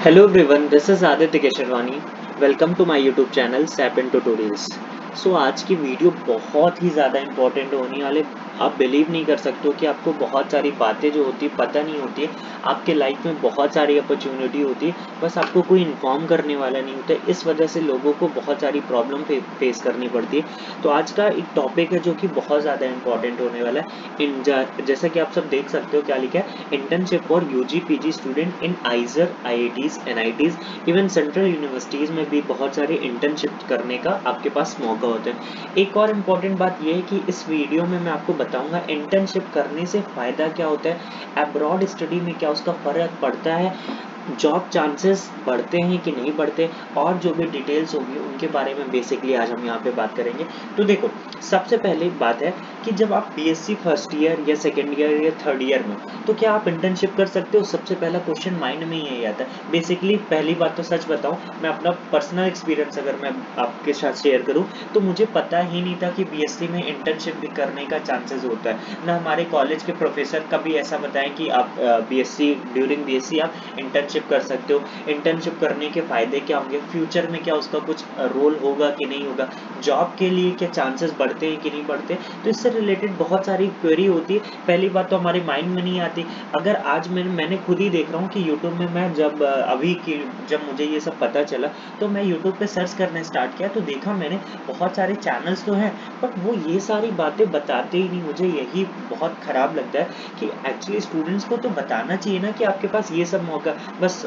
Hello everyone, this is Aditya Kesharwani. Welcome to my YouTube channel SAP and Tutorials. आज की video बहुत ही ज़्यादा important होने वाले। आप बिलीव नहीं कर सकते हो कि आपको बहुत सारी बातें जो होती है पता नहीं होती है। आपके लाइफ में बहुत सारी अपॉर्चुनिटी होती है, बस आपको कोई इन्फॉर्म करने वाला नहीं होता है। इस वजह से लोगों को बहुत सारी प्रॉब्लम फेस करनी पड़ती है। तो आज का एक टॉपिक है जो कि बहुत ज़्यादा इम्पोर्टेंट होने वाला है। जैसा कि आप सब देख सकते हो क्या लिखा है, internship for UG PG student in IISER, IITs, NITs, even central universities में भी बहुत सारे इंटर्नशिप करने का आपके पास मौका होता है। एक और इम्पॉर्टेंट बात यह है कि इस वीडियो में मैं आपको बताऊंगा इंटर्नशिप करने से फ़ायदा क्या होता है, अब्रॉड स्टडी में क्या उसका फ़र्क पड़ता है, जॉब चांसेस बढ़ते हैं कि नहीं बढ़ते, और जो भी डिटेल्स होंगी उनके बारे में बेसिकली आज हम यहाँ पे बात करेंगे। तो देखो, सबसे पहली बात है कि जब आप बीएससी फर्स्ट ईयर या सेकेंड ईयर या थर्ड ईयर में, तो क्या आप इंटर्नशिप कर सकते हो? सबसे पहला क्वेश्चन माइंड में यही आता है। बेसिकली पहली बात तो सच बताऊं, मैं अपना पर्सनल एक्सपीरियंस अगर मैं आपके साथ शेयर करूं, तो मुझे पता ही नहीं था कि बीएससी में इंटर्नशिप भी करने का चांसेस होता है। ना हमारे कॉलेज के प्रोफेसर कभी ऐसा बताएं कि आप बीएससी ड्यूरिंग बीएससी आप इंटर्नशिप कर सकते हो। इंटर्नशिप करने के फायदे क्या होंगे, फ्यूचर में क्या उसका कुछ रोल होगा कि नहीं होगा, जॉब के लिए क्या चांसेस बढ़ते हैं कि नहीं बढ़ते। तो इससे रिलेटेड बहुत सारी क्वेरी होती है। पहली बात तो हमारे माइंड में नहीं आती। अगर आज मैंने खुद ही देख रहा हूँ कि यूट्यूब में मैं जब मुझे ये सब पता चला, तो मैं यूट्यूब पे सर्च करना स्टार्ट किया, तो देखा मैंने बहुत सारे चैनल्स तो हैं, बट वो ये सारी बातें बताते ही नहीं। मुझे यही बहुत खराब लगता है कि एक्चुअली स्टूडेंट्स को तो बताना चाहिए ना कि आपके पास ये सब मौका। बस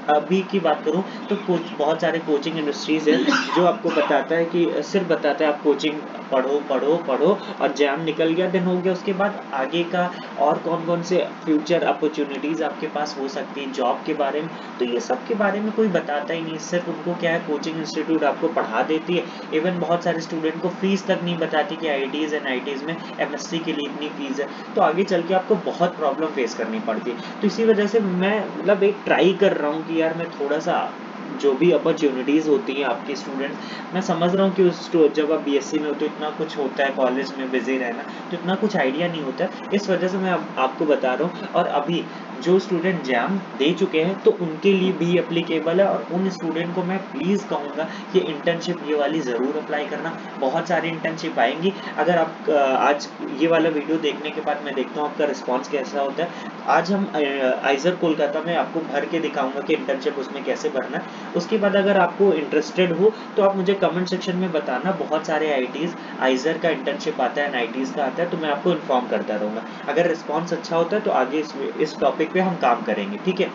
अभी की बात करूं तो बहुत सारे कोचिंग इंडस्ट्रीज है जो आपको बताता है कि सिर्फ बताता है आप कोचिंग पढ़ो पढ़ो पढ़ो और जैम निकल गया, दिन हो गया, उसके बाद आगे का और कौन कौन से फ्यूचर अपॉर्चुनिटीज आपके पास हो सकती है जॉब के बारे में, तो ये सब के बारे में कोई बताता ही नहीं। सिर्फ उनको क्या है, कोचिंग इंस्टीट्यूट आपको पढ़ा देती है। इवन बहुत सारे स्टूडेंट को फीस तक नहीं बताती कि आईआईटीज एंड आईआईटीज में एमएससी के लिए इतनी फीस है, तो आगे चल के आपको बहुत प्रॉब्लम फेस करनी पड़ती है। तो इसी वजह से मैं मतलब एक ट्राई कर रहा हूँ कि यार मैं थोड़ा सा जो भी अपॉर्चुनिटीज़ होती हैं आपके स्टूडेंट, मैं समझ रहा हूँ कि जब आप बीएससी में हो तो इतना कुछ होता है, कॉलेज में बिजी रहना, तो इतना कुछ आइडिया नहीं होता है। इस वजह से मैं आपको बता रहा हूँ। और अभी जो स्टूडेंट एग्जाम दे चुके हैं तो उनके लिए भी एप्लीकेबल है, और उन स्टूडेंट को मैं प्लीज़ कहूँगा कि इंटर्नशिप ये वाली ज़रूर अप्लाई करना। बहुत सारी इंटर्नशिप आएंगी। अगर आप आज ये वाला वीडियो देखने के बाद मैं देखता हूँ आपका रिस्पॉन्स कैसा होता है। आज हम आइजर कोलकाता में आपको भर के दिखाऊंगा कि इंटर्नशिप उसमें कैसे भरना है। उसके बाद अगर आपको इंटरेस्टेड हो तो आप मुझे कमेंट सेक्शन में बताना। बहुत सारे आईआईटीज आइजर का इंटर्नशिप आता है, एनआईटीज का आता है, तो मैं आपको इन्फॉर्म करता रहूँगा। अगर रिस्पॉन्स अच्छा होता है तो आगे इस टॉपिक पे हम काम करेंगे, ठीक है।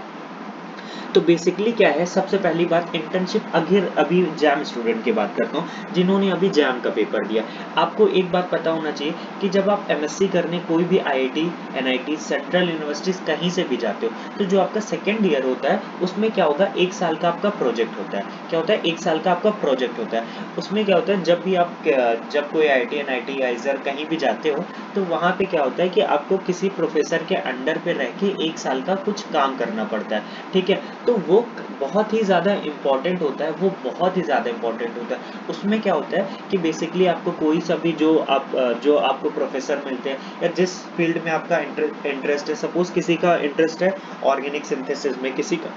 तो बेसिकली क्या है, सबसे पहली बात इंटर्नशिप, अगर अभी जैम स्टूडेंट की बात करता हूँ जिन्होंने अभी जैम का पेपर दिया, आपको एक बात पता होना चाहिए कि जब आप एमएससी करने कोई भी आईआईटी, एनआईटी, सेंट्रल यूनिवर्सिटीज कहीं से भी जाते हो, तो जो आपका सेकेंड ईयर होता है उसमें क्या होगा, एक साल का आपका प्रोजेक्ट होता है। क्या होता है, एक साल का आपका प्रोजेक्ट होता है। उसमें क्या होता है, जब कोई आईआईटी, एनआईटी, आइजर कहीं भी जाते हो, तो वहाँ पे क्या होता है कि आपको किसी प्रोफेसर के अंडर पे रह के एक साल का कुछ काम करना पड़ता है, ठीक है। तो वो बहुत ही ज़्यादा इम्पॉर्टेंट होता है, वो बहुत ही ज़्यादा इम्पॉर्टेंट होता है। उसमें क्या होता है कि बेसिकली आपको कोई सा भी जो आपको प्रोफेसर मिलते हैं, या जिस फील्ड में आपका इंटरेस्ट है, सपोज किसी का इंटरेस्ट है ऑर्गेनिक सिंथेसिस में, किसी का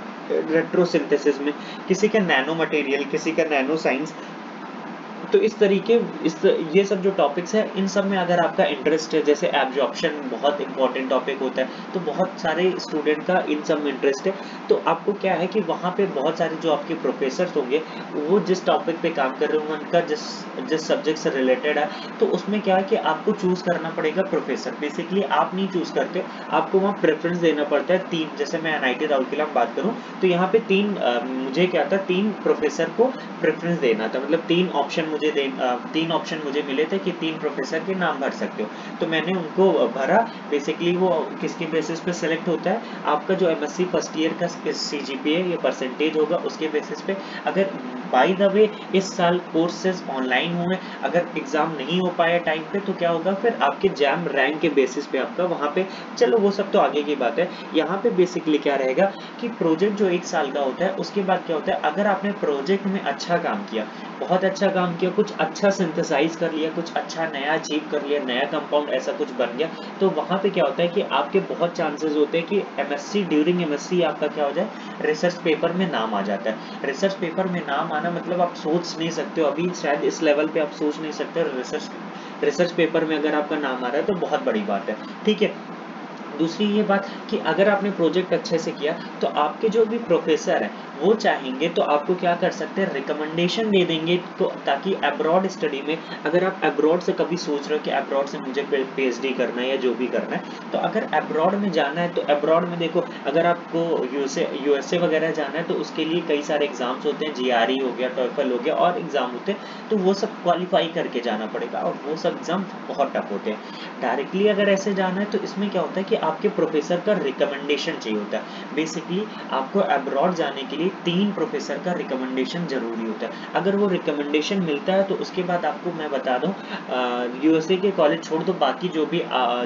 रेट्रो सिंथेसिस में, किसी का नैनो मटेरियल, किसी का नैनो साइंस, तो इस तरीके ये सब जो टॉपिक्स हैं इन सब में अगर आपका इंटरेस्ट है, जैसे एब्जॉर्प्शन बहुत इंपॉर्टेंट टॉपिक होता है, तो बहुत सारे स्टूडेंट का इन सब में इंटरेस्ट है। तो आपको क्या है कि वहाँ पे बहुत सारे जो आपके प्रोफेसर्स होंगे, वो जिस टॉपिक पे काम कर रहे होंगे, उनका जिस सब्जेक्ट से रिलेटेड है, तो उसमें क्या है कि आपको चूज करना पड़ेगा प्रोफेसर। बेसिकली आप नहीं चूज करते, आपको वहाँ प्रेफरेंस देना पड़ता है तीन। जैसे मैं एनआईटी राउरकेला में बात करूँ तो यहाँ पे मुझे क्या था, तीन प्रोफेसर को प्रेफरेंस देना था। मतलब तीन ऑप्शन मुझे मिले थे कि तीन प्रोफेसर के नाम भर सकते हो, तो मैंने उनको भरा। बेसिकली वो किसके बेसिस पे सिलेक्ट होता है, आपका जो एमएससी फर्स्ट ईयर का सीजीपीए या परसेंटेज होगा उसके बेसिस पे। अगर बाय द वे इस साल कोर्सेज ऑनलाइन हुए, अगर एग्जाम नहीं हो पाया टाइम पे तो क्या होगा, फिर आपके जैम रैंक के बेसिस पे आपका वहाँ पे, चलो वो सब तो आगे की बात है। यहाँ पे बेसिकली क्या रहेगा कि प्रोजेक्ट जो 1 साल का होता है उसके बाद क्या होता है, अगर आपने प्रोजेक्ट में अच्छा काम किया, बहुत अच्छा काम किया, कुछ अच्छा सिंथेसाइज कर लिया, कुछ अच्छा नया अचीव कर लिया, नया कंपाउंड ऐसा कुछ बन गया, तो वहाँ पे क्या होता है कि आपके बहुत चांसेस होते हैं कि एमएससी, ड्यूरिंग एमएससी आपका क्या हो जाए, रिसर्च पेपर में नाम आ जाता है। रिसर्च पेपर में नाम आना मतलब आप सोच नहीं सकते हो, अभी शायद इस लेवल पे आप सोच नहीं सकते हो, रिसर्च पेपर में अगर आपका नाम आ रहा है तो बहुत बड़ी बात है, ठीक है। दूसरी ये बात कि अगर आपने प्रोजेक्ट अच्छे से किया तो आपके जो भी प्रोफेसर हैं वो चाहेंगे तो आपको क्या कर सकते हैं, रिकमेंडेशन दे देंगे, तो ताकि अब्रॉड स्टडी में, अगर आप अब्रॉड से कभी सोच रहे हो कि अब्रॉड से मुझे पीएचडी करना है या जो भी करना है, तो अगर अब्रॉड में जाना है तो अब्रॉड में देखो, अगर आपको यूएसए वगैरह जाना है तो उसके लिए कई सारे एग्जाम्स होते हैं, जीआरई हो गया, टॉफल हो गया, और एग्जाम होते हैं, तो वो सब क्वालिफाई करके जाना पड़ेगा, और वो सब एग्जाम बहुत टफ होते हैं। डायरेक्टली अगर ऐसे जाना है तो इसमें क्या होता है कि आपके प्रोफेसर का रिकमेंडेशन चाहिए होता है। बेसिकली आपको अब्रॉड जाने के लिए 3 प्रोफेसर का रिकमेंडेशन जरूरी होता है। अगर वो रिकमेंडेशन मिलता है तो उसके बाद आपको मैं बता दूं, यूएसए के कॉलेज छोड़ दो, बाकी जो भी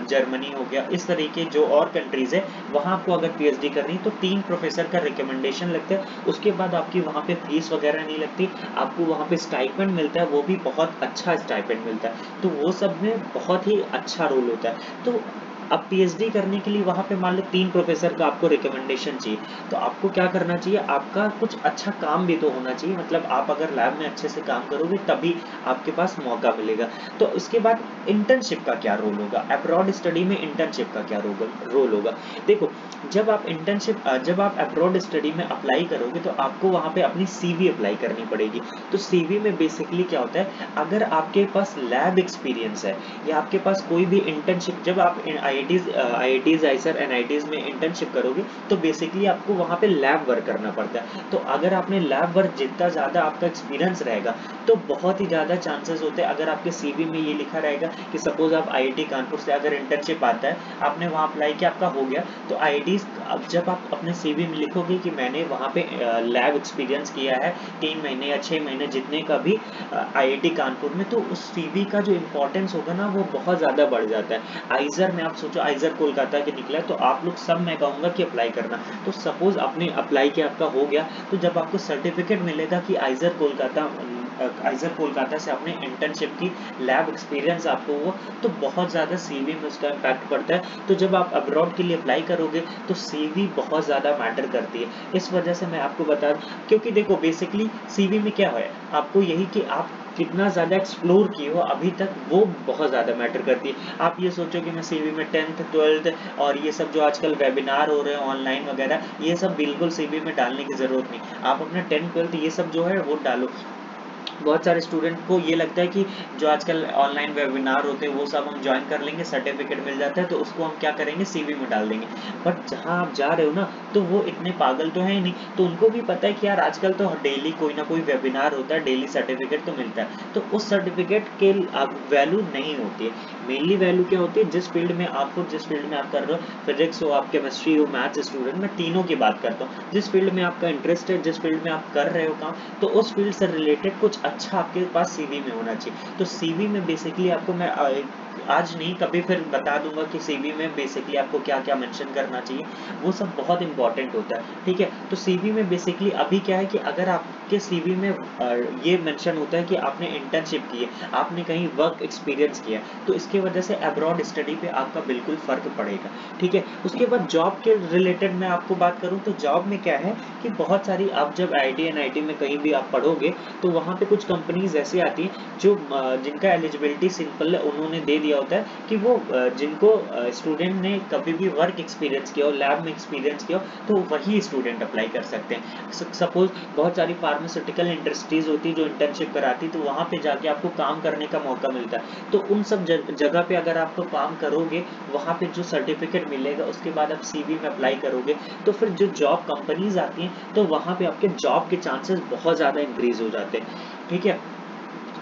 जर्मनी हो गया, इस तरीके जो और कंट्रीज है, वहां आपको अगर पीएचडी करनी है तो 3 प्रोफेसर का रिकमेंडेशन लगता है। उसके बाद आपकी वहां पे फीस वगैरह नहीं लगती, आपको वहां पे स्टाइपेंड मिलता है, वो भी बहुत अच्छा स्टाइपेंड मिलता है, तो वो सब में बहुत ही अच्छा रोल होता है। तो अब पीएचडी करने के लिए वहां पे मान लो 3 प्रोफेसर का आपको रिकमेंडेशन चाहिए, तो आपको क्या करना चाहिए, आपका कुछ अच्छा काम भी तो होना चाहिए, मतलब आप अगर लैब में अच्छे से काम करोगे तभी आपके पास मौका मिलेगा। तो इसके बाद इंटर्नशिप का क्या रोल होगा, अब्रॉड स्टडी में इंटर्नशिप का क्या रोल होगा। देखो, जब आप अब्रॉड स्टडी में अप्लाई करोगे तो आपको वहां पे अपनी सीवी अप्लाई करनी पड़ेगी। तो सीवी में बेसिकली क्या होता है, अगर आपके पास लैब एक्सपीरियंस है या आपके पास कोई भी इंटर्नशिप, जब आप आईआईटीज आईसर एनआईटीज में इंटर्नशिप करोगे तो बेसिकली आपको वहां पे लैब वर्क करना पड़ता है। तो अगर आपने लैब वर्क, जितना ज्यादा आपका एक्सपीरियंस रहेगा तो बहुत ही ज्यादा चांसेस होते हैं, अगर आपके सीवी में ये लिखा रहेगा कि सपोज आप आईआईटी कानपुर से अगर इंटर्नशिप आता है, आपने वहां अप्लाई किया, आपका हो गया, तो आईआईटी जब आप अपने सीवी में लिखोगे कि मैंने वहां पे लैब एक्सपीरियंस किया है 3 महीने या 6 महीने जितने का भी आईआईटी कानपुर में, तो उस सीवी का जो इंपॉर्टेंस होगा ना वो बहुत ज्यादा बढ़ जाता है। आइजर में आप सोचो, आइजर कोलकाता के निकला है, तो आप लोग सब मैं कहूंगा कि अप्लाई करना। तो सपोज आपने अप्लाई किया, आपका हो गया, तो जब आपको सर्टिफिकेट मिलेगा कि आइजर कोलकाता से आपने इंटर्नशिप की, लैब एक्सपीरियंस आपको वो, तो बहुत ज्यादा सीवी में उसका इम्पैक्ट पड़ता है। तो जब आप अब्रॉड के लिए अप्लाई करोगे तो सीवी बहुत ज्यादा मैटर करती है। इस वजह से मैं आपको बता दूं, क्योंकि देखो बेसिकली सीवी में क्या है, आपको यही कि आप कितना ज्यादा एक्सप्लोर किए हो अभी तक, वो बहुत ज्यादा मैटर करती है। आप ये सोचो कि मैं सीवी में 10th 12th और ये सब जो आजकल वेबिनार हो रहे हैं ऑनलाइन वगैरह, ये सब बिल्कुल सीवी में डालने की जरूरत नहीं। आप अपना 10th 12th ये सब जो है वो डालो। बहुत सारे स्टूडेंट को ये लगता है कि जो आजकल ऑनलाइन वेबिनार होते हैं वो सब हम ज्वाइन कर लेंगे, सर्टिफिकेट मिल जाता है, तो उसको हम क्या करेंगे, सीवी में डाल देंगे। बट जहां आप जा रहे हो ना, तो वो इतने पागल तो है ही नहीं, तो उनको भी पता है कि यार आजकल तो डेली कोई ना कोई वेबिनार होता है, डेली सर्टिफिकेट तो मिलता है, तो उस सर्टिफिकेट के वैल्यू नहीं होती है। मेनली वैल्यू क्या होती है, जिस फील्ड में आप कर रहे हो, फिजिक्स हो, आप केमिस्ट्री हो, मैथ्स स्टूडेंट, मैं तीनों की बात करता हूँ, जिस फील्ड में आपका इंटरेस्ट है, जिस फील्ड में आप कर रहे हो काम, तो उस फील्ड से रिलेटेड कुछ अच्छा आपके पास सीवी में होना चाहिए। तो सीवी में बेसिकली आपको मैं आज नहीं कभी फिर बता दूंगा कि सीवी में बेसिकली आपको क्या क्या मेंशन करना चाहिए, वो सब बहुत इंपॉर्टेंट होता है, ठीक है। तो सीवी में बेसिकली अभी क्या है कि अगर आपके सीवी में ये मेंशन होता है कि आपने इंटर्नशिप की है, आपने कहीं वर्क एक्सपीरियंस किया, तो इसके वजह से अब्रॉड स्टडी पे आपका बिल्कुल फर्क पड़ेगा, ठीक है। उसके बाद जॉब के रिलेटेड मैं आपको बात करूं तो जॉब में क्या है कि बहुत सारी, आप जब आईआईटी एनआईटी में कहीं भी आप पढ़ोगे तो वहां पे कुछ कंपनीज ऐसी आती हैं जो जिनका एलिजिबिलिटी सिंपल उन्होंने दे दिया होता है कि वो जिनको स्टूडेंट ने कभी भी वर्क एक्सपीरियंस किया हो, लैब में एक्सपीरियंस किया हो, तो वही स्टूडेंट अप्लाई कर सकते हैं। सपोज बहुत सारी फार्मास्यूटिकल इंडस्ट्रीज होती है जो इंटर्नशिप कराती, तो वहां पे जाके आपको काम करने का मौका मिलता है। तो उन सब जगह पे अगर आप तो काम करोगे, वहां पे जो सर्टिफिकेट मिलेगा उसके बाद आप सीवी में अप्लाई करोगे, तो फिर जो जॉब कंपनीज आती हैं तो वहां पे आपके जॉब के चांसेस बहुत ज्यादा इंक्रीज हो जाते हैं, ठीक है।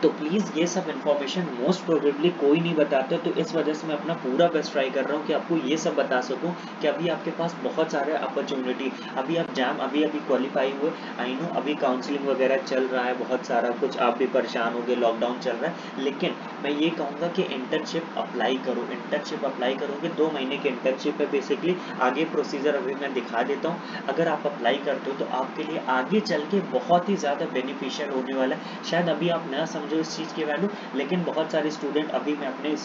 तो प्लीज़ ये सब इन्फॉर्मेशन मोस्ट प्रोबेबली कोई नहीं बताता, तो इस वजह से मैं अपना पूरा बेस्ट ट्राई कर रहा हूँ कि आपको ये सब बता सकूँ कि अभी आपके पास बहुत सारे अपॉर्चुनिटी, अभी आप जैम अभी क्वालिफाई हुए, आई नो अभी काउंसलिंग वगैरह चल रहा है, बहुत सारा कुछ, आप भी परेशान हो गए, लॉकडाउन चल रहा है, लेकिन मैं ये कहूँगा कि इंटर्नशिप अप्लाई करो। इंटर्नशिप अप्लाई करोगे, 2 महीने की इंटर्नशिप है बेसिकली। आगे प्रोसीजर अभी मैं दिखा देता हूँ। अगर आप अप्लाई करते हो तो आपके लिए आगे चल के बहुत ही ज़्यादा बेनिफिशियल होने वाला है। शायद अभी आप न समझो इस चीज़ की वैल्यू, लेकिन बहुत सारे स्टूडेंट, अभी मैं अपने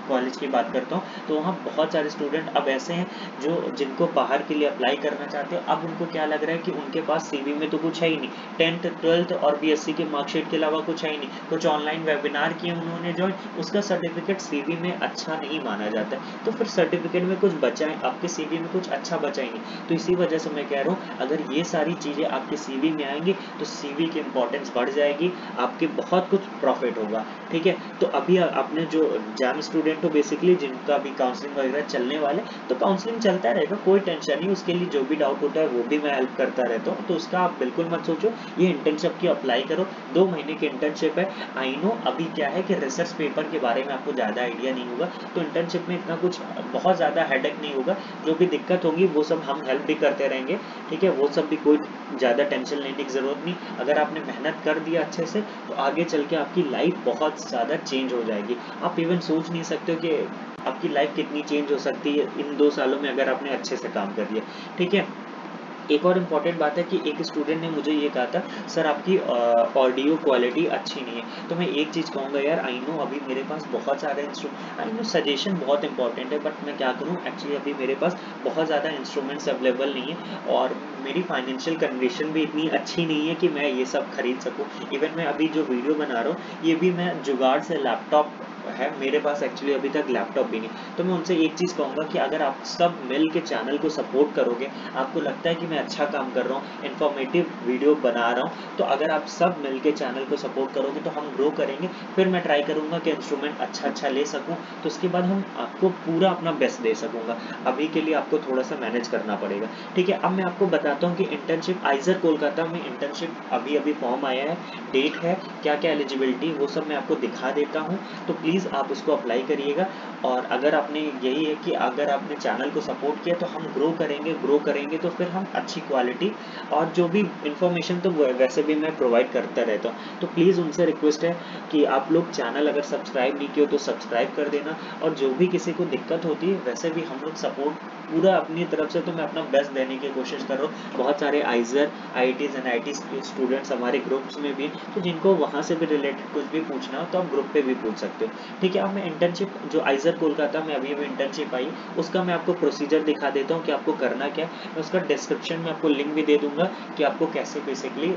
कॉलेज की बात करता हूँ, तो वहाँ बहुत सारे स्टूडेंट अब ऐसे हैं जो जिनको बाहर के लिए अप्लाई करना चाहते हो। अब उनको क्या लग रहा है कि उनके पास CV में तो कुछ है ही नहीं, 10th 12th और BSc के मार्कशीट के अलावा कुछ है ही नहीं। कुछ ऑनलाइन वेबिनार किए उन्होंने ज्वाइन, उसका सर्टिफिकेट CV में अच्छा नहीं माना जाता है, तो फिर सर्टिफिकेट में कुछ बचा है, आपके CV में कुछ अच्छा बचा ही नहीं। तो इसी वजह से मैं कह रहा हूँ, अगर ये सारी चीज़ें आपके CV में आएंगी तो CV की इंपॉर्टेंस बढ़ जाएगी, आपके बहुत कुछ प्रॉफिट होगा। ठीक है, तो अभी आपने जो जैम स्टूडेंट हो बेसिकली, जिनका भी काउंसलिंग वगैरह चलने वाले, तो काउंसलिंग चलता रहेगा, कोई टेंशन नहीं, उसके लिए जो भी डाउट होता है वो भी मैं हेल्प करता रहता हूँ, तो उसका आप बिल्कुल मत सोचो। ये इंटर्नशिप की अप्लाई करो, 2 महीने की इंटर्नशिप है। आई नो अभी क्या है कि रिसर्च पेपर के बारे में आपको ज़्यादा आइडिया नहीं होगा, तो इंटर्नशिप में इतना कुछ बहुत ज़्यादा हेडेक नहीं होगा। जो भी दिक्कत होगी वो सब हम हेल्प भी करते रहेंगे, ठीक है, वो सब भी कोई ज़्यादा टेंशन लेने की ज़रूरत नहीं। अगर आपने मेहनत कर दिया अच्छे से, तो आगे चल के आपकी लाइफ बहुत ज़्यादा चेंज हो जाएगी। आप इवन सोच नहीं सकते हो कि आपकी लाइफ कितनी चेंज हो सकती है इन 2 सालों में, अगर आपने अच्छे से काम कर लिया। ठीक है, एक और इम्पॉर्टेंट बात है कि एक स्टूडेंट ने मुझे ये कहा था, सर आपकी ऑडियो क्वालिटी अच्छी नहीं है। तो मैं एक चीज़ कहूँगा यार, आई नो अभी मेरे पास बहुत सारे इंस्ट्रूमेंट, आई नो सजेशन बहुत इंपॉर्टेंट है, बट मैं क्या करूँ, एक्चुअली अभी मेरे पास बहुत ज़्यादा इंस्ट्रूमेंट्स अवेलेबल नहीं है, और मेरी फाइनेंशियल कंडीशन भी इतनी अच्छी नहीं है कि मैं ये सब खरीद सकूँ। इवन मैं अभी जो वीडियो बना रहा हूँ, ये भी मैं जुगाड़ से, लैपटॉप है मेरे पास, एक्चुअली अभी तक लैपटॉप भी नहीं। तो मैं उनसे एक चीज़ कहूँगा कि अगर आप सब मिल के चैनल को सपोर्ट करोगे, आपको लगता है कि मैं अच्छा काम कर रहा हूँ, इन्फॉर्मेटिव वीडियो बना रहा हूँ, तो अगर आप सब मिल के चैनल को सपोर्ट करोगे तो हम ग्रो करेंगे। फिर मैं ट्राई करूँगा कि इंस्ट्रूमेंट अच्छा ले सकूँ, तो उसके बाद हम आपको पूरा अपना बेस्ट दे सकूँगा। अभी के लिए आपको थोड़ा सा मैनेज करना पड़ेगा। ठीक है, अब मैं आपको बताता हूँ कि इंटर्नशिप आइजर कोलकाता में इंटर्नशिप अभी फॉर्म आया है, डेट है, क्या क्या एलिजिबिलिटी, वो सब मैं आपको दिखा देता हूँ। तो प्लीज़ आप उसको अप्लाई करिएगा। और अगर आपने, यही है कि अगर आपने चैनल को सपोर्ट किया तो हम ग्रो करेंगे, तो फिर हम अच्छी क्वालिटी और जो भी इंफॉर्मेशन, तो वैसे भी मैं प्रोवाइड करता रहता हूँ। तो प्लीज़ उनसे रिक्वेस्ट है कि आप लोग चैनल अगर सब्सक्राइब नहीं किए तो सब्सक्राइब कर देना। और जो भी किसी को दिक्कत होती है, वैसे भी हम लोग सपोर्ट पूरा अपनी तरफ से, तो मैं अपना बेस्ट देने की कोशिश कर रहा हूँ। बहुत सारे आइजर, IITs एंड IIT स्टूडेंट्स हमारे ग्रुप्स में भी, तो जिनको वहाँ से भी रिलेटेड कुछ भी पूछना हो तो आप ग्रुप पे भी पूछ सकते हो। ठीक है, अब मैं इंटर्नशिप जो आइजर कोलकाता में अभी इंटर्नशिप आई, उसका मैं आपको प्रोसीजर दिखा देता हूँ कि आपको करना क्या है। मैं उसका डिस्क्रिप्शन में आपको लिंक भी दे दूंगा कि आपको कैसे बेसिकली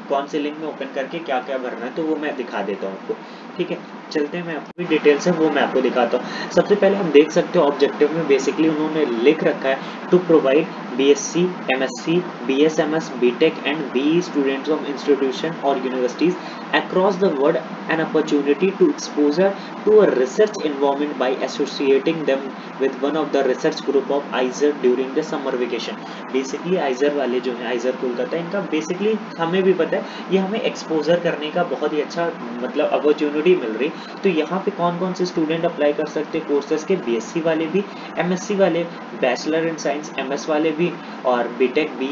कौन से लिंक में ओपन करके क्या क्या भरना है, तो वो मैं दिखा देता हूँ आपको। ठीक है, चलते हैं, मैं आपको डिटेल्स है वो मैं आपको दिखाता हूँ। सबसे पहले आप देख सकते हो ऑब्जेक्टिव में बेसिकली उन्होंने लिख रखा है, to provide BSc, MSc, BSMS, BTech and BE students of institution or universities across the world an opportunity to exposure to a research environment by associating them with one of the research group of IISER during the summer vacation। Basically आइजर वाले जो है, आइजर कोलकाता, इनका basically हमें भी पता है, ये हमें एक्सपोजर करने का बहुत ही अच्छा मतलब अपॉर्चुनिटी मिल रही। तो यहाँ पे कौन कौन से स्टूडेंट अप्लाई कर सकते हैं कोर्सेज के, BSc वाले भी, MSc वाले, बैचलर इन साइंस MS वाले भी, और BTech भी,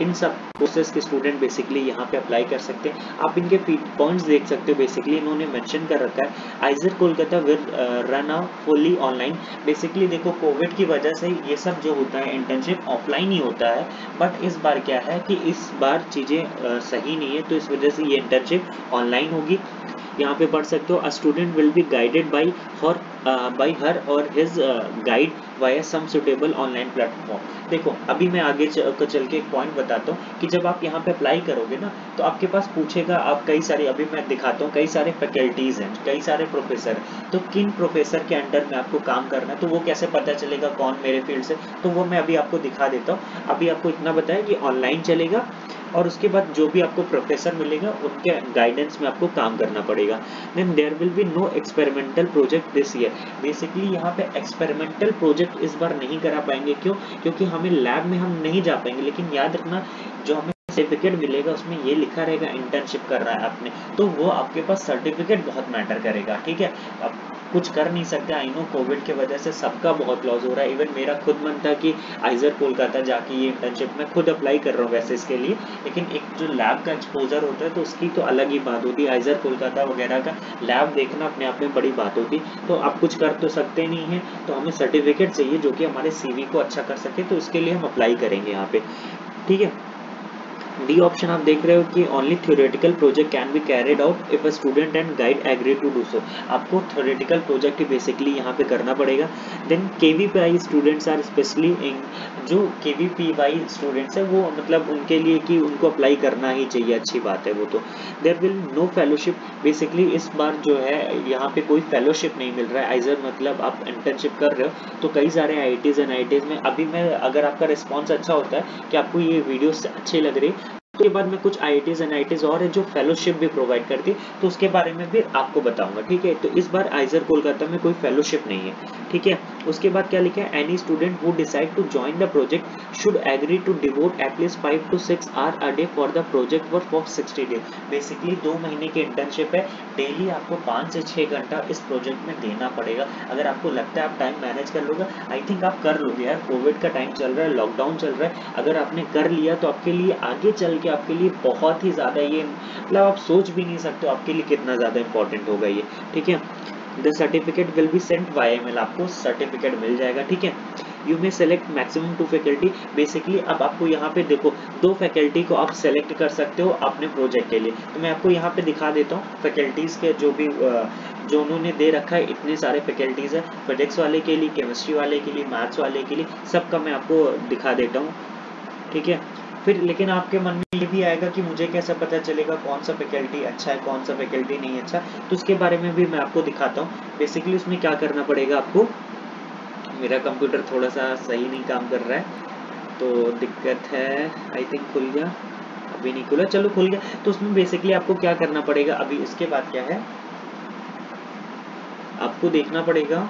इन सब कोर्सेज के स्टूडेंट बेसिकली यहाँ पे अप्लाई कर सकते हैं। आप इनके पॉइंट्स देख सकते हो, बेसिकली इन्होंने मेंशन कर रखा है, आइजर Kolkata will run a fully online. Basically देखो, कोविड की वजह से ये सब जो होता है इंटर्नशिप ऑफलाइन ही होता है, बट इस बार क्या है कि इस बार चीज़ें सही नहीं है, तो इस वजह से ये इंटर्नशिप ऑनलाइन होगी। यहाँ पे पढ़ सकते हो, a student will be guided by her और his guide via some suitable online platform. देखो, अभी मैं आगे चल के एक पॉइंट बताता हूँ कि जब आप यहाँ पे अप्लाई करोगे ना, तो आपके पास पूछेगा, आप कई सारे, अभी मैं दिखाता हूँ, कई सारे फैकल्टीज हैं, कई सारे प्रोफेसर, तो किन प्रोफेसर के अंडर में आपको काम करना है, तो वो कैसे पता चलेगा कौन मेरे फील्ड से, तो वो मैं अभी आपको दिखा देता हूँ। अभी आपको इतना बताया कि ऑनलाइन चलेगा, और उसके बाद जो भी आपको प्रोफेसर मिलेगा उनके गाइडेंस में आपको काम करना पड़ेगा। Then there will be no experimental project this year. Basically यहाँ पे एक्सपेरिमेंटल प्रोजेक्ट इस बार नहीं करा पाएंगे, क्योंकि हमें लैब में हम नहीं जा पाएंगे, लेकिन याद रखना, जो हमें सर्टिफिकेट मिलेगा उसमें ये लिखा रहेगा इंटर्नशिप कर रहा है आपने, तो वो आपके पास सर्टिफिकेट बहुत मैटर करेगा, ठीक है। अब कुछ कर नहीं सकते, आई नो कोविड की वजह से सबका बहुत लॉस हो रहा है। इवन मेरा खुद मन था कि आइजर कोलकाता जाके ये इंटर्नशिप मैं खुद अप्लाई कर रहा हूँ वैसे इसके लिए, लेकिन एक जो लैब का एक्सपोजर होता है तो उसकी तो अलग ही बात होती है। आइजर कोलकाता वगैरह का लैब देखना अपने आप में बड़ी बात होती। तो आप कुछ कर तो सकते नहीं है, तो हमें सर्टिफिकेट चाहिए जो कि हमारे CV को अच्छा कर सके, तो इसके लिए हम अप्लाई करेंगे यहाँ पे, ठीक है। डी ऑप्शन आप देख रहे हो कि only theoretical project can be carried out if a student and guide agree to do so. आपको थ्योरेटिकल प्रोजेक्ट ही बेसिकली यहाँ पे करना पड़ेगा। Then KVPI students are specially in, जो KVPY स्टूडेंट्स है वो मतलब उनके लिए कि उनको अप्लाई करना ही चाहिए, अच्छी बात है वो तो। There will no fellowship, basically इस बार जो है यहाँ पे कोई फेलोशिप नहीं मिल रहा है। आइजर मतलब आप इंटर्नशिप कर रहे हो तो कई सारे IITs एंड IITs में अभी मैं, अगर आपका रिस्पॉन्स अच्छा होता है कि आपको ये वीडियोस अच्छी लग रही है, उसके बाद में कुछ IITs एंड IITs और है जो फेलोशिप भी प्रोवाइड करती है, तो उसके बारे में भी आपको बताऊंगा, ठीक है। तो इस बार आइजर कोलकाता में कोई फेलोशिप नहीं है, ठीक है। उसके बाद क्या लिखा है, any student who decide to join the project should agree to devote at least 5 to 6 hour a day for the project work for 60 days. Basically 2 महीने की इंटर्नशिप है, डेली आपको 5 से 6 घंटा इस प्रोजेक्ट में देना पड़ेगा। अगर आपको लगता है आप टाइम मैनेज कर लोगे, आई थिंक आप कर लोगे यार। कोविड का टाइम चल रहा है, लॉकडाउन चल रहा है, अगर आपने कर लिया तो आपके लिए आगे चल के आपके लिए बहुत ही ज्यादा ये मतलब आप सोच भी नहीं सकते आपके लिए कितना ज्यादा इंपॉर्टेंट होगा ये, ठीक है। The certificate will be sent by email, आपको सर्टिफिकेट मिल जाएगा, ठीक है। You may select maximum 2 faculty, basically अब आपको यहाँ पे देखो 2 फैकल्टी को आप सेलेक्ट कर सकते हो अपने प्रोजेक्ट के लिए। तो मैं आपको यहाँ पे दिखा देता हूँ फैकल्टीज के जो भी जो उन्होंने दे रखा है, इतने सारे फैकल्टीज है, फिजिक्स वाले के लिए, केमिस्ट्री वाले के लिए, मैथ्स वाले के लिए, सबका मैं आपको दिखा देता हूँ, ठीक है। फिर लेकिन आपके मन में ये भी आएगा कि मुझे कैसे पता चलेगा कौन सा फैकल्टी अच्छा है कौन सा फैकल्टी नहीं अच्छा, तो उसके बारे में भी मैं आपको दिखाता हूँ। बेसिकली उसमें क्या करना पड़ेगा आपको, मेरा कंप्यूटर थोड़ा सा सही नहीं काम कर रहा है तो दिक्कत है। आई थिंक खुल गया, अभी नहीं खुला, चलो खुल गया। तो उसमें बेसिकली आपको क्या करना पड़ेगा, अभी इसके बाद क्या है आपको देखना पड़ेगा,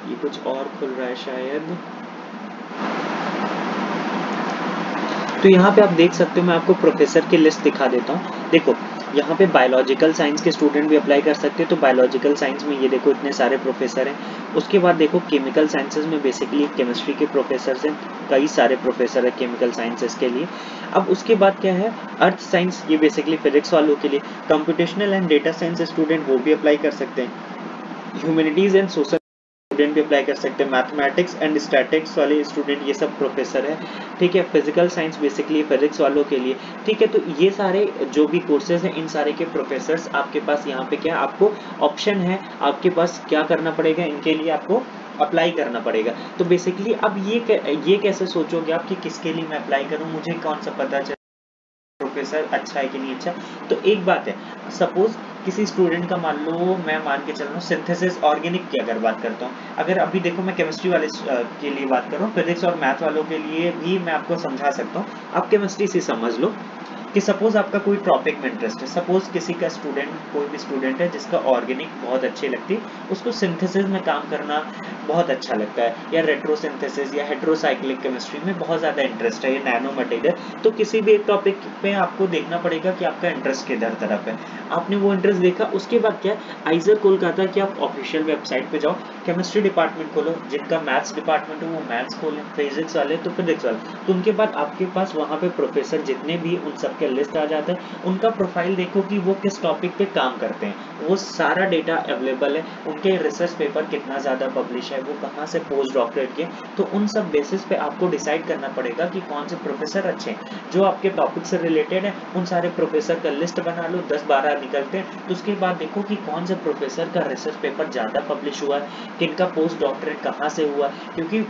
ये कुछ और खुल रहा है शायद। तो यहाँ पे आप देख सकते हो, मैं आपको प्रोफेसर की लिस्ट दिखा देता हूँ। देखो यहाँ पे बायोलॉजिकल साइंस के स्टूडेंट भी अप्लाई कर सकते हैं, तो बायोलॉजिकल साइंस में ये देखो इतने सारे प्रोफेसर हैं। उसके बाद देखो केमिकल साइंसेज में बेसिकली केमिस्ट्री के प्रोफेसर हैं, कई सारे प्रोफेसर है केमिकल साइंसेज के लिए। अब उसके बाद क्या है, अर्थ साइंस, ये बेसिकली फिजिक्स वालों के लिए। Computational and data science student वो भी अप्लाई कर सकते हैं। ह्यूमैनिटीज एंड सोशल स्टूडेंट भी अप्लाई कर सकते हैं। मैथमेटिक्स एंड स्टैटिक्स वाले स्टूडेंट ये सब प्रोफेसर है, ठीक है। फिजिकल साइंस बेसिकली फिजिक्स वालों के लिए, ठीक है। तो ये सारे जो भी कोर्सेज हैं इन सारे के प्रोफेसर्स आपके पास यहाँ पे क्या आपको ऑप्शन है, आपके पास क्या करना पड़ेगा, इनके लिए आपको अप्लाई करना पड़ेगा। तो बेसिकली अब ये कैसे सोचोगे आप कि किसके लिए मैं अप्लाई करूँ, मुझे कौन सा पता चले प्रोफेसर अच्छा है कि नहीं अच्छा। तो एक बात है, सपोज किसी स्टूडेंट का मान लो, मैं मान के चल रहा हूँ सिंथेसिस ऑर्गेनिक की अगर बात करता हूँ, अगर अभी देखो मैं केमिस्ट्री वाले के लिए बात कर रहा हूँ, फिजिक्स और मैथ वालों के लिए भी मैं आपको समझा सकता हूँ। आप केमिस्ट्री से समझ लो कि सपोज आपका कोई टॉपिक में इंटरेस्ट है, सपोज किसी का स्टूडेंट, कोई भी स्टूडेंट है जिसका ऑर्गेनिक बहुत अच्छी लगती है, उसको सिंथेसिस में काम करना बहुत अच्छा लगता है, या रेट्रोसिंथेसिस या हेट्रोसाइक्लिक केमिस्ट्री में बहुत ज्यादा इंटरेस्ट है, या नैनो मटेरियल, तो किसी भी एक टॉपिक पे आपको देखना पड़ेगा कि आपका इंटरेस्ट किधर तरफ है। आपने वो इंटरेस्ट देखा, उसके बाद क्या, आइजर कोलकाता की आप ऑफिशियल वेबसाइट पे जाओ, केमिस्ट्री डिपार्टमेंट खोलो, जिनका मैथ्स डिपार्टमेंट है वो मैथ्स खोलें, फिजिक्स वाले तो फिजिक्स वाले, तो उनके बाद आपके पास वहां पे प्रोफेसर जितने भी उन सबके लिस्ट आ जाता है, उनका प्रोफाइल देखो कि वो किस टॉपिक पे काम करते हैं, वो सारा डेटा अवेलेबल है, उनके रिसर्च पेपर कितना ज्यादा पब्लिश है, वो कहाँ से पोस्ट डॉक्टरेट किए, तो उन सब बेसिस पे आपको डिसाइड करना पड़ेगा कि कौन से प्रोफेसर अच्छे हैं जो आपके टॉपिक से रिलेटेड है। उन सारे प्रोफेसर का लिस्ट बना लो, 10-12 निकलते हैं, तो उसके बाद देखो कि कौन से प्रोफेसर का रिसर्च पेपर ज्यादा पब्लिश हुआ है, किनका पोस्ट डॉक्टरेट कहाँ से हुआ, क्योंकि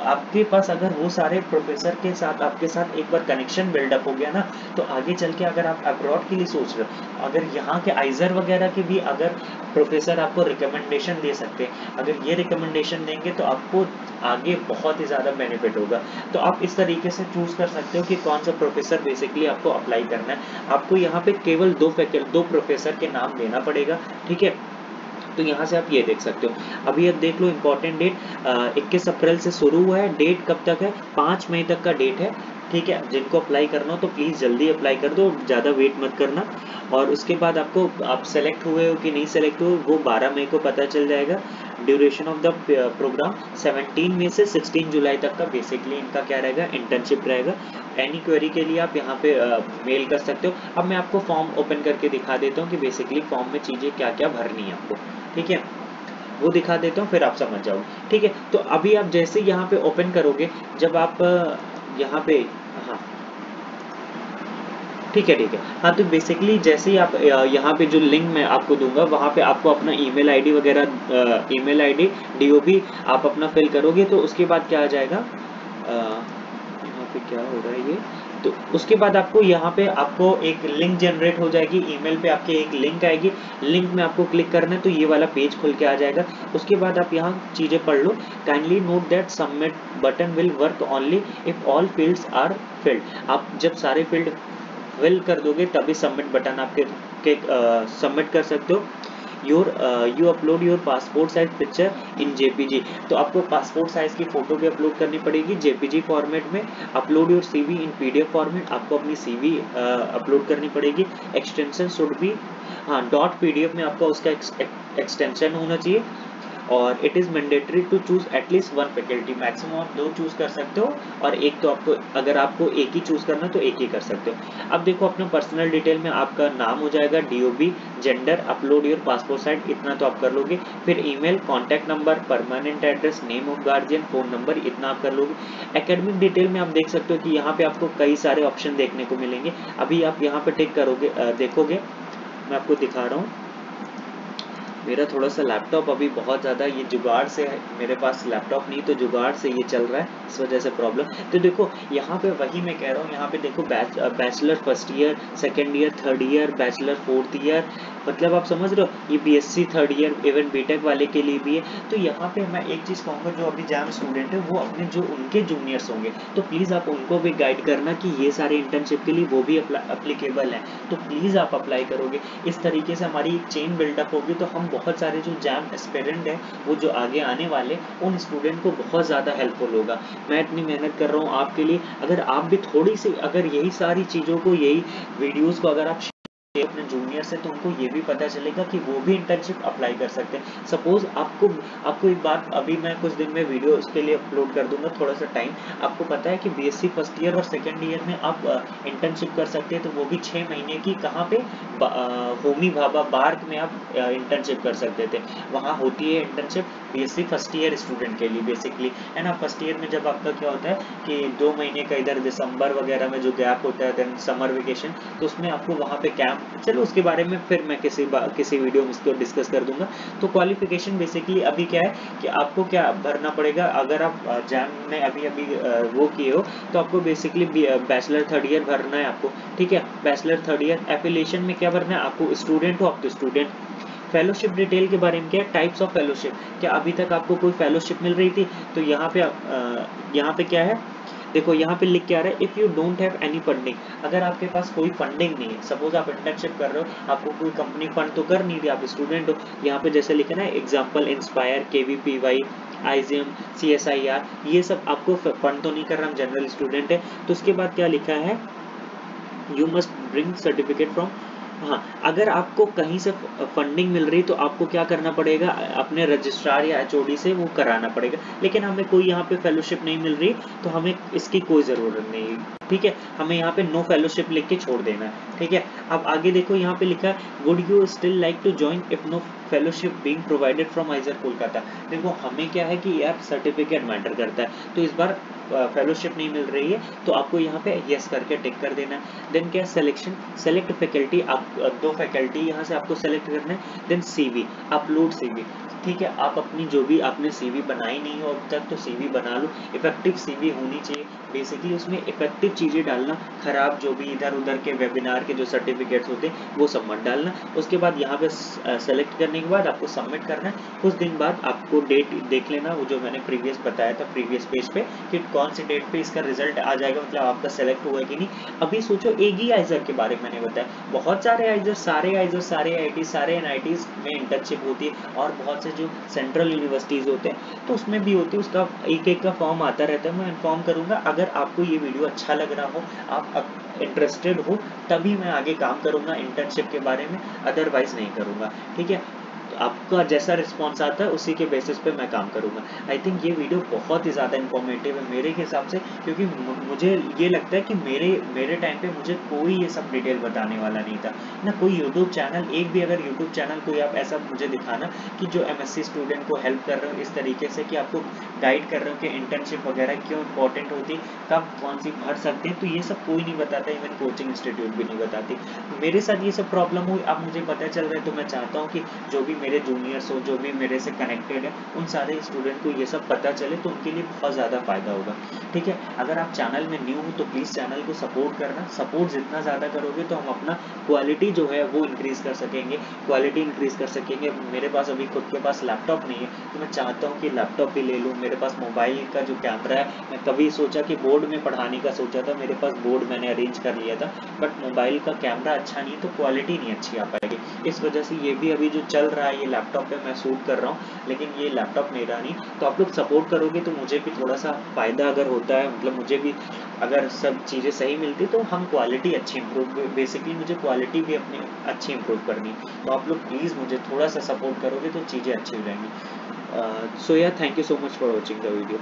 आपके पास अगर वो सारे प्रोफेसर के साथ आपके साथ एक बार कनेक्शन बिल्डअप हो गया ना, तो आगे चल के अगर आप अब्रॉड के लिए सोच रहे हो, अगर यहाँ के आइजर वगैरह के भी अगर प्रोफेसर आपको रिकमेंडेशन दे सकते हैं, अगर ये रिकमेंडेशन देंगे तो आपको आगे बहुत ही ज्यादा बेनिफिट होगा। तो आप इस तरीके से चूज कर सकते हो कि कौन सा प्रोफेसर बेसिकली आपको अप्लाई करना है। आपको यहाँ पे केवल 2 प्रोफेसर के नाम देना पड़ेगा, ठीक है। तो यहाँ से आप ये देख सकते हो, अभी अब देख लो इम्पोर्टेंट डेट 21 अप्रैल से शुरू हुआ है, डेट कब तक है, 5 मई तक का डेट है, ठीक है। जिनको अप्लाई करना हो तो प्लीज़ जल्दी अप्लाई कर दो, ज़्यादा वेट मत करना। और उसके बाद आपको आप सेलेक्ट हुए हो कि नहीं सेलेक्ट हुए वो 12 मई को पता चल जाएगा। ड्यूरेशन ऑफ द प्रोग्राम 17 मई से 16 जुलाई तक का बेसिकली इनका क्या रहेगा, इंटर्नशिप रहेगा। एनी क्वेरी के लिए आप यहाँ पे मेल कर सकते हो। अब मैं आपको फॉर्म ओपन करके दिखा देता हूँ कि बेसिकली फॉर्म में चीज़ें क्या क्या भरनी है आपको, ठीक है, वो दिखा देता हूँ, फिर आप समझ जाओगे, ठीक है। तो अभी आप जैसे यहाँ पे ओपन करोगे, जब आप यहाँ पे, हाँ ठीक है ठीक है, हाँ तो बेसिकली जैसे ही आप यहाँ पे जो लिंक मैं आपको दूंगा वहाँ पे आपको अपना ईमेल आईडी वगैरह, ईमेल आईडी डीओबी आप अपना फिल करोगे, तो उसके बाद क्या आ जाएगा, यहाँ पे क्या हो रहा है ये, तो उसके बाद आपको यहाँ पे आपको एक लिंक जनरेट हो जाएगी, ईमेल पे आपके एक लिंक आएगी, लिंक में आपको क्लिक करना है तो ये वाला पेज खुल के आ जाएगा। उसके बाद आप यहाँ चीज़ें पढ़ लो। Kindly note that submit button will work only if all fields are filled. आप जब सारे फील्ड फिल कर दोगे तभी सबमिट बटन आपके सबमिट कर सकते हो। You upload your passport size picture in JPG, तो आपको पासपोर्ट साइज की फोटो भी अपलोड करनी पड़ेगी जेपीजी फॉर्मेट में। Upload your CV in PDF format, आपको अपनी सीवी अपलोड करनी पड़ेगी। एक्सटेंशन शुड बी, हाँ डॉट पीडीएफ में आपका उसका एक्सटेंशन होना चाहिए। और it is mandatory to choose at least one faculty, maximum आप 2 चूज कर सकते हो, और एक तो आपको, अगर आपको एक ही चूज करना है तो एक ही कर सकते हो। अब देखो अपना पर्सनल डिटेल में आपका नाम हो जाएगा, DOB, gender, upload your passport size, इतना तो आप कर लोगे। फिर email, contact number, permanent address, name of guardian, phone number, इतना आप कर लोगे। एकेडमिक डिटेल में आप देख सकते हो कि यहाँ पे आपको कई सारे ऑप्शन देखने को मिलेंगे। अभी आप यहाँ पे टिक करोगे, देखोगे, मैं आपको दिखा रहा हूँ। मेरा थोड़ा सा लैपटॉप अभी बहुत ज़्यादा ये जुगाड़ से है, मेरे पास लैपटॉप नहीं तो जुगाड़ से ये चल रहा है, इस वजह से प्रॉब्लम। तो देखो यहाँ पे वही मैं कह रहा हूँ, यहाँ पे देखो bachelor first year, second year, third year, bachelor fourth year, मतलब आप समझ रहे हो, ये BSc third year, even BTech वाले के लिए भी है। तो यहाँ पे मैं एक चीज़ कहूँगा, जो अभी जैम स्टूडेंट है वो अपने जो उनके जूनियर्स होंगे तो प्लीज़ आप उनको भी गाइड करना कि ये सारे इंटर्नशिप के लिए वो भी अप्लीकेबल हैं, तो प्लीज़ आप अप्लाई करोगे। इस तरीके से हमारी एक चेन बिल्डअप होगी, तो हम बहुत सारे जो जैम एस्पिरेंट हैं वो जो आगे आने वाले उन स्टूडेंट को बहुत ज़्यादा हेल्पफुल होगा। मैं इतनी मेहनत कर रहा हूँ आपके लिए, अगर आप भी थोड़ी सी, अगर यही सारी चीज़ों को, यही वीडियोज़ को अगर आप अपने जूनियर से, तो उनको ये भी पता चलेगा कि वो भी इंटर्नशिप अप्लाई कर सकते हैं। सपोज आपको एक बात, अभी मैं कुछ दिन में वीडियो उसके लिए अपलोड कर दूंगा, थोड़ा सा टाइम। आपको पता है कि बीएससी फर्स्ट ईयर और सेकेंड ईयर में आप इंटर्नशिप कर सकते हैं, तो वो भी 6 महीने की, कहाँ पे, होमी भाभा बार्क में आप इंटर्नशिप कर सकते थे। वहाँ होती है internship BSc first year student के लिए बेसिकली, है ना। फर्स्ट ईयर में जब आपका क्या होता है कि 2 महीने का इधर दिसंबर वगैरह में जो गैप होता है, देन समर वेकेशन, तो उसमें आपको वहाँ पे कैंप, चलो उसके बारे में फिर मैं किसी वीडियो में इसको डिस्कस कर दूंगा। तो क्वालिफिकेशन बेसिकली अभी क्या है कि आपको क्या भरना पड़ेगा, अगर आप जैम में अभी वो किए हो तो आपको बेसिकली बैचलर थर्ड ईयर भरना है आपको, ठीक है। बैचलर थर्ड ईयर एफिलिएशन में क्या भरना है आपको, स्टूडेंट हो आप तो स्टूडेंट। फेलोशिप डिटेल के बारे में क्या है, टाइप्स ऑफ फेलोशिप, क्या अभी तक आपको कोई फेलोशिप मिल रही थी, तो यहाँ पे क्या है, देखो यहाँ पे लिख के आ रहा है, if you don't have any funding, अगर आपके पास कोई फंडिंग नहीं है, सपोज आप इंटर्नशिप कर रहे हो, आपको कोई कंपनी फंड तो कर नहीं रही, आप स्टूडेंट हो, यहाँ पे जैसे लिखा ना example inspire, KVPY, IgM, CSIR, ये सब आपको फंड तो नहीं कर रहा, हम जनरल स्टूडेंट है। तो उसके बाद क्या लिखा है, you must bring certificate from, हाँ अगर आपको कहीं से फंडिंग मिल रही तो आपको क्या करना पड़ेगा, अपने रजिस्ट्रार या एचओडी से वो कराना पड़ेगा। लेकिन हमें कोई यहाँ पे फेलोशिप नहीं मिल रही तो हमें इसकी कोई ज़रूरत नहीं है, ठीक है। हमें यहाँ पे नो फेलोशिप लिख के छोड़ देना है, ठीक है। अब आगे देखो यहाँ पे लिखा है, would you still like to join if no fellowship being provided from IISER Kolkata. देखो हमें क्या है कि यार सर्टिफिकेट मैटर करता है, तो इस बार फेलोशिप नहीं मिल रही है तो आपको यहाँ पे यस करके टिक कर देना है। देन क्या, सिलेक्शन, सेलेक्ट फैकल्टी, आप 2 फैकल्टी यहाँ से आपको सेलेक्ट करना है। देन सीवी, अपलोड सीवी, ठीक है। आप अपनी जो भी आपने सीवी बनाई नहीं हो अब तक तो सीवी बना लो, इफेक्टिव सीवी होनी चाहिए, बेसिकली उसमें इफेक्टिव चीज़ें डालना, खराब जो भी इधर उधर के वेबिनार के जो सर्टिफिकेट्स होते हैं वो सब मत डालना। उसके बाद यहाँ पे सेलेक्ट करने के बाद आपको सबमिट करना है। कुछ दिन बाद आपको डेट देख लेना, वो जो मैंने प्रीवियस बताया था प्रीवियस पेज पे कि कौन सी डेट पे इसका रिजल्ट आ जाएगा, मतलब आपका सेलेक्ट हुआ कि नहीं। अभी सोचो एक ही आइजर के बारे में मैंने बताया, बहुत सारे आइजर, सारे आईआईटी, सारे एनआईटीज में इंटर्नशिप होती है और बहुत से जो सेंट्रल यूनिवर्सिटीज होते हैं तो उसमें भी होती है। उसका एक का फॉर्म आता रहता है, मैं इन्फॉर्म करूंगा। अगर आपको ये वीडियो अच्छा लग रहा हो, आप इंटरेस्टेड हो, तभी मैं आगे काम करूंगा इंटर्नशिप के बारे में, अदरवाइज नहीं करूंगा। ठीक है, तो आपका जैसा रिस्पॉन्स आता है उसी के बेसिस पे मैं काम करूंगा। आई थिंक ये वीडियो बहुत ही ज़्यादा इन्फॉर्मेटिव है मेरे हिसाब से, क्योंकि मुझे ये लगता है कि मेरे टाइम पे मुझे कोई ये सब डिटेल बताने वाला नहीं था ना, कोई यूट्यूब चैनल, एक भी अगर यूट्यूब चैनल कोई आप ऐसा मुझे दिखाना कि जो एमएससी स्टूडेंट को हेल्प कर रहे हो इस तरीके से कि आपको गाइड कर रहे हो कि इंटर्नशिप वगैरह क्यों इंपॉर्टेंट होती, कब कौन सी भर सकते हैं, तो ये सब कोई नहीं बताता, इवन कोचिंग इंस्टीट्यूट भी नहीं बताती। मेरे साथ ये सब प्रॉब्लम हुई, अब मुझे पता चल रहा है, तो मैं चाहता हूँ कि जो भी मेरे जूनियर्स हो, जो भी मेरे से कनेक्टेड है, उन सारे स्टूडेंट को ये सब पता चले तो उनके लिए बहुत ज़्यादा फायदा होगा। ठीक है, अगर आप चैनल में न्यू हो तो प्लीज़ चैनल को सपोर्ट करना। सपोर्ट जितना ज़्यादा करोगे तो हम अपना क्वालिटी जो है वो इंक्रीज कर सकेंगे, क्वालिटी इंक्रीज कर सकेंगे। मेरे पास अभी खुद के पास लैपटॉप नहीं है, तो मैं चाहता हूँ कि लैपटॉप भी ले लूँ। मेरे पास मोबाइल का जो कैमरा है, मैं कभी सोचा कि बोर्ड में पढ़ाने का सोचा था, मेरे पास बोर्ड मैंने अरेंज कर लिया था, बट मोबाइल का कैमरा अच्छा नहीं तो क्वालिटी नहीं अच्छी आ पाएगी। इस वजह से ये भी अभी जो चल रहा है, ये लैपटॉप पे मैं शूट कर रहा हूँ, लेकिन ये लैपटॉप मेरा नहीं। तो आप लोग सपोर्ट करोगे तो मुझे भी थोड़ा सा फ़ायदा अगर होता है, मतलब मुझे भी अगर सब चीज़ें सही मिलती तो हम क्वालिटी अच्छी इम्प्रूव, बेसिकली मुझे क्वालिटी भी अपनी अच्छी इम्प्रूव करनी है। तो आप लोग प्लीज़ मुझे थोड़ा सा सपोर्ट करोगे तो चीज़ें अच्छी हो जाएंगी। सो या thank you so much for watching the video.